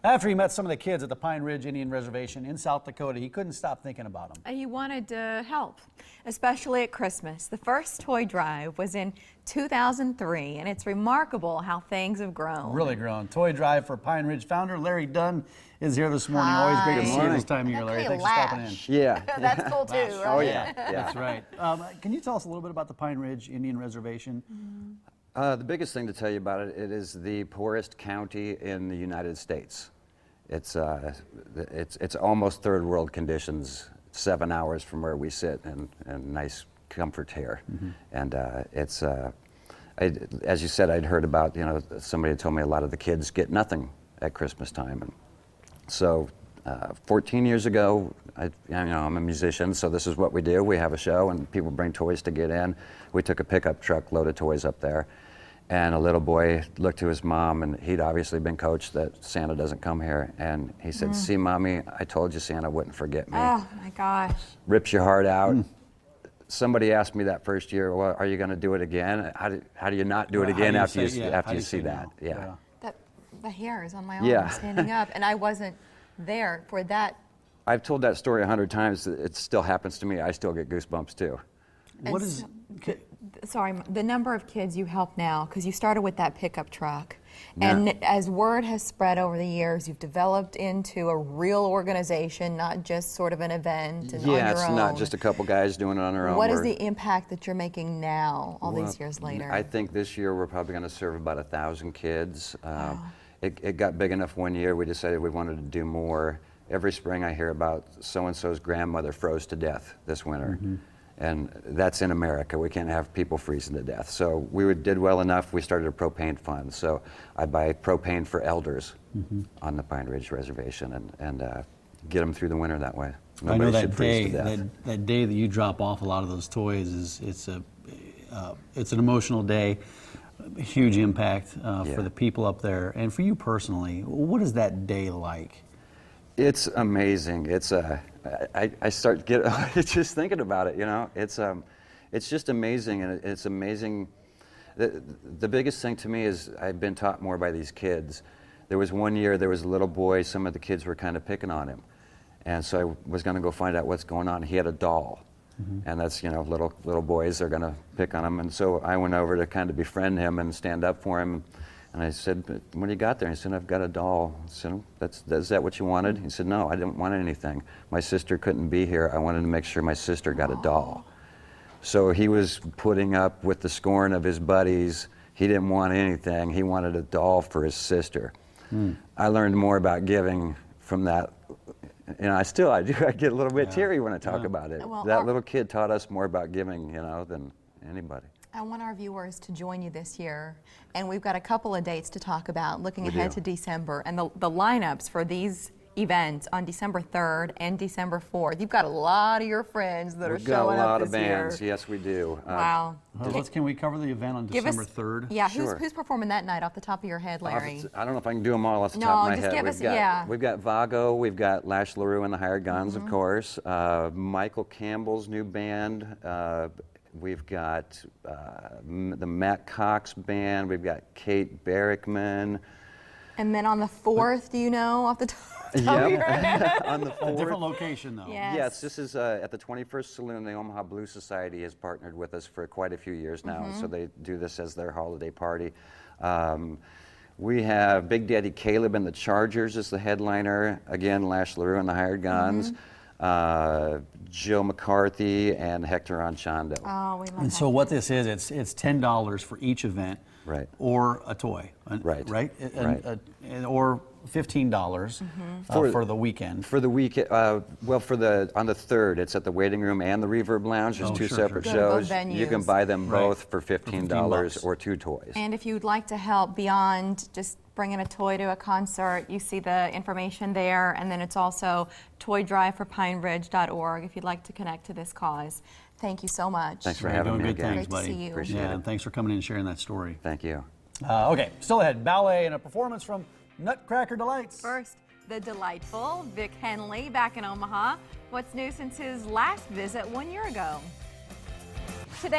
After he met some of the kids at the Pine Ridge Indian Reservation in South Dakota, he couldn't stop thinking about them. He wanted to help, especially at Christmas. The first toy drive was in 2003, and it's remarkable how things have grown. Really grown. Toy drive for Pine Ridge founder Larry Dunn is here this morning. Always great to see you this time of year, Larry. Thanks for stopping in. Yeah. That's cool too, right? Oh yeah. That's right. Can you tell us a little bit about the Pine Ridge Indian Reservation? The biggest thing to tell you about it, it is the poorest county in the United States. It's almost third world conditions, 7 hours from where we sit, and nice comfort here. And as you said, I'd heard about, somebody had told me a lot of the kids get nothing at Christmas time. And so 14 years ago, I'm a musician, so this is what we do. We have a show and people bring toys to get in. We took a pickup truck load of toys up there. And a little boy looked to his mom, and he'd obviously been coached that Santa doesn't come here. And he said, "See, Mommy, I told you Santa wouldn't forget me." Oh, my gosh. Rips your heart out. Somebody asked me that first year, "Well, are you going to do it again?" How do you not do it again after you see that? Yeah. The hair is on my arm standing up, and I wasn't there for that. I've told that story 100 times. It still happens to me. I still get goosebumps, too. What is... Sorry, the number of kids you help now, because you started with that pickup truck, and as word has spread over the years, you've developed into a real organization, not just sort of an event and on your own. Yeah, it's not just a couple guys doing it on their own. What is the impact that you're making now, all these years later? I think this year we're probably going to serve about 1,000 kids. It got big enough one year we decided we wanted to do more. Every spring I hear about so-and-so's grandmother froze to death this winter. And that's in America. We can't have people freezing to death. So we did well enough, we started a propane fund. So I buy propane for elders on the Pine Ridge Reservation and get them through the winter that way. I know that day, that day that you drop off a lot of those toys it's an emotional day, a huge impact for the people up there. And for you personally, what is that day like? It's amazing. I start just thinking about it. It's just amazing, and it's amazing. The biggest thing to me is I've been taught more by these kids. There was one year there was a little boy. Some of the kids were kind of picking on him, and so I was going to go find out what's going on. He had a doll, and that's little boys are going to pick on him, and so I went over to kind of befriend him and stand up for him. And I said, "What do you got there?" He said, "I've got a doll." I said, "Is that what you wanted?" He said, "No, I didn't want anything. My sister couldn't be here. I wanted to make sure my sister got a doll." So he was putting up with the scorn of his buddies. He didn't want anything. He wanted a doll for his sister. I learned more about giving from that. I get a little bit teary when I talk about it. Well, that little kid taught us more about giving, than anybody. I want our viewers to join you this year, and we've got a couple of dates to talk about looking ahead to December, and the lineups for these events on December 3rd and December 4th. You've got a lot of your friends that are showing up this year. We've got a lot of bands, yes we do. Wow. Can we cover the event on December 3rd? Yeah, sure. Who's performing that night off the top of your head, Larry? I don't know if I can do them all off the top of my head. Give us, We've got Vago, we've got Lash LaRue and the Hired Guns, of course. Michael Campbell's new band. We've got the Matt Cox Band. We've got Kate Barrickman. And then on the 4th, do you know off the top of your head? On the 4th. A different location, though. Yes, this is at the 21st Saloon. The Omaha Blues Society has partnered with us for quite a few years now, so they do this as their holiday party. We have Big Daddy Caleb and the Chargers as the headliner. Again, Lash LaRue and the Hired Guns. Joe McCarthy and Hector Anchondo. Oh, we love And so what this is, it's $10 for each event, or a toy, right? Or $15 for the weekend. For the weekend, on the 3rd, it's at the Waiting Room and the Reverb Lounge. There's two separate shows. You can buy them both for $15 or 2 toys. And if you'd like to help beyond just bringing a toy to a concert, you see the information there, and then it's also toydriveforpineridge.org if you'd like to connect to this cause. Thank you so much. Thanks for having me again. Things, buddy. Great to see you. Appreciate it. And thanks for coming in and sharing that story. Thank you. Okay, still ahead, ballet and a performance from Nutcracker Delights. First, the delightful Vic Henley back in Omaha. What's new since his last visit 1 year ago? Today